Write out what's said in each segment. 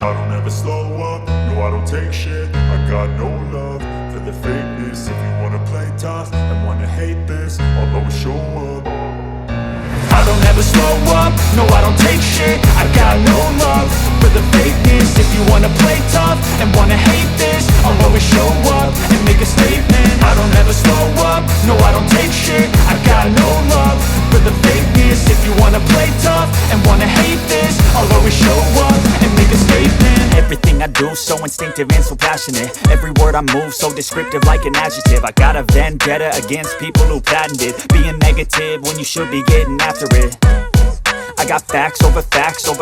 I don't ever slow up, no I don't take shit. I got no love for the fakeness. If you wanna play tough and wanna hate this, I'll always show up. I don't ever slow up, no I don't take shit. I got no love for the fakeness. If you wanna play tough and wanna hate this, I'll always show up and make a statement. I don't ever slow up, no I don't take shit. I got no love for the fakeness. If you wanna play tough and wanna hate this, I'll always show up and make a statement. Everything I do so instinctive and so passionate. Every word I move so descriptive like an adjective. I got a vendetta against people who patented being negative when you should be getting after it. I got facts over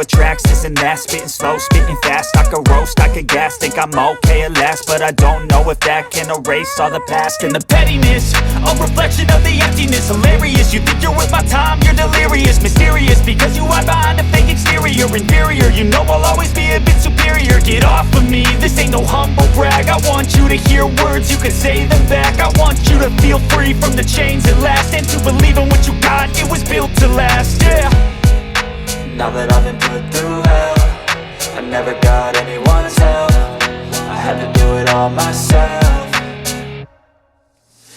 tracks, this and that. Spitting slow, spitting fast. I could roast, I could gas. Think I'm okay at last, but I don't know if that can erase all the past. And the pettiness, a reflection of the emptiness. Hilarious, you think you're worth my time, you're delirious. Mysterious, because you hide behind a fake exterior. Inferior, you know I'll always be a bit superior. Get off of me, this ain't no humble brag. I want you to hear words, you can say them back. I want you to feel free from the chains at last, and to believe in what you got, it was built to last, yeah. Now that I've been put through hell, I never got anyone's help. I had to do it all myself.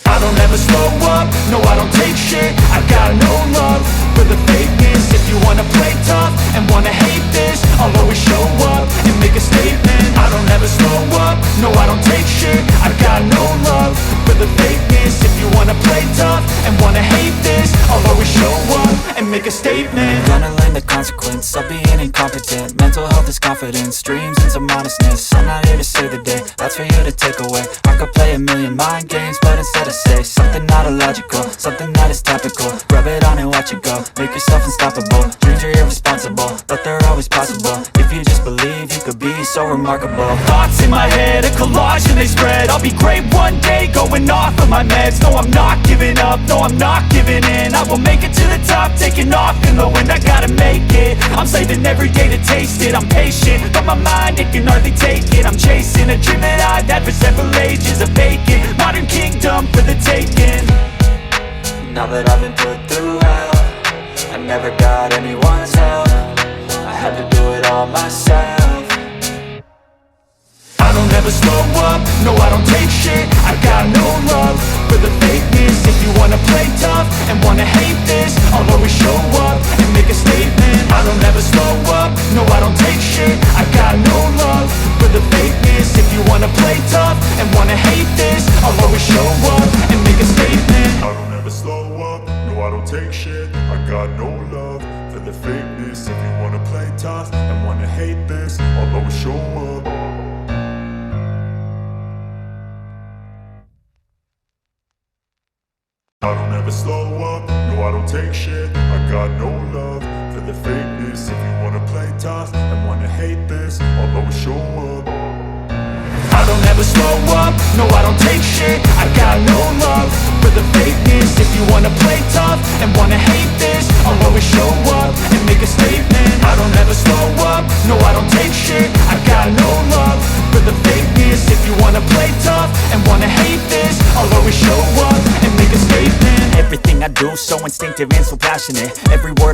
I don't ever slow up, no I don't take shit. I got no love for the fakeness. If you wanna play tough and wanna hate this, I'll always show up and make a statement. I don't ever slow up, no I don't take shit. I got no love for the fakeness. If you wanna play tough and wanna hate this, I'll always show up and make a statement. Gonna learn the consequence of being incompetent. Mental health is confidence, dreams and some honestness. I'm not here to save the day, that's for you to take away. I could play a million mind games, but instead I say something not illogical, something that is topical. Rub it on and watch it go, make yourself unstoppable. Dreams are irresponsible, but they're always possible. If you just believe, you could be so remarkable. Thoughts in my head, a collage and they spread. I'll be great one day, going off of my meds. No, I'm not giving up, no, I'm not giving in. I will make it to the top, taking off in the wind. I gotta make it, I'm saving every day to taste it. I'm patient, but my mind, it can hardly take it. I'm chasing a dream that I've had for several ages. A vacant, modern kingdom for the taking. Now that I've been put through hell, I never got anyone's help. I had to do it all myself. I don't ever slow up, no I don't take shit. I got no love for the fakeness. If you wanna play tough and wanna hate this, I'll always show up and make a statement. I don't ever slow up, no I don't take shit. I got no love for the fakeness. If you wanna play tough and wanna hate this, I'll always show up and make a statement. I don't ever slow up, no I don't take shit. I got no love for the fakeness. If you wanna play tough and wanna hate this, I'll always show up. I don't ever slow up, no I don't take shit. I got no love for the fakeness. If you wanna play tough and wanna hate this, I'll always show up. I don't ever slow up, no I don't take shit. I got no love for the fakeness. If you wanna play tough and wanna hate this, I'll always show up and make a statement. I don't ever slow up, no I don't take shit. I got no love for the fakeness. If you wanna play tough and wanna hate this, I'll always show up and make a statement. Everything I do so instinctive and so passionate. Every word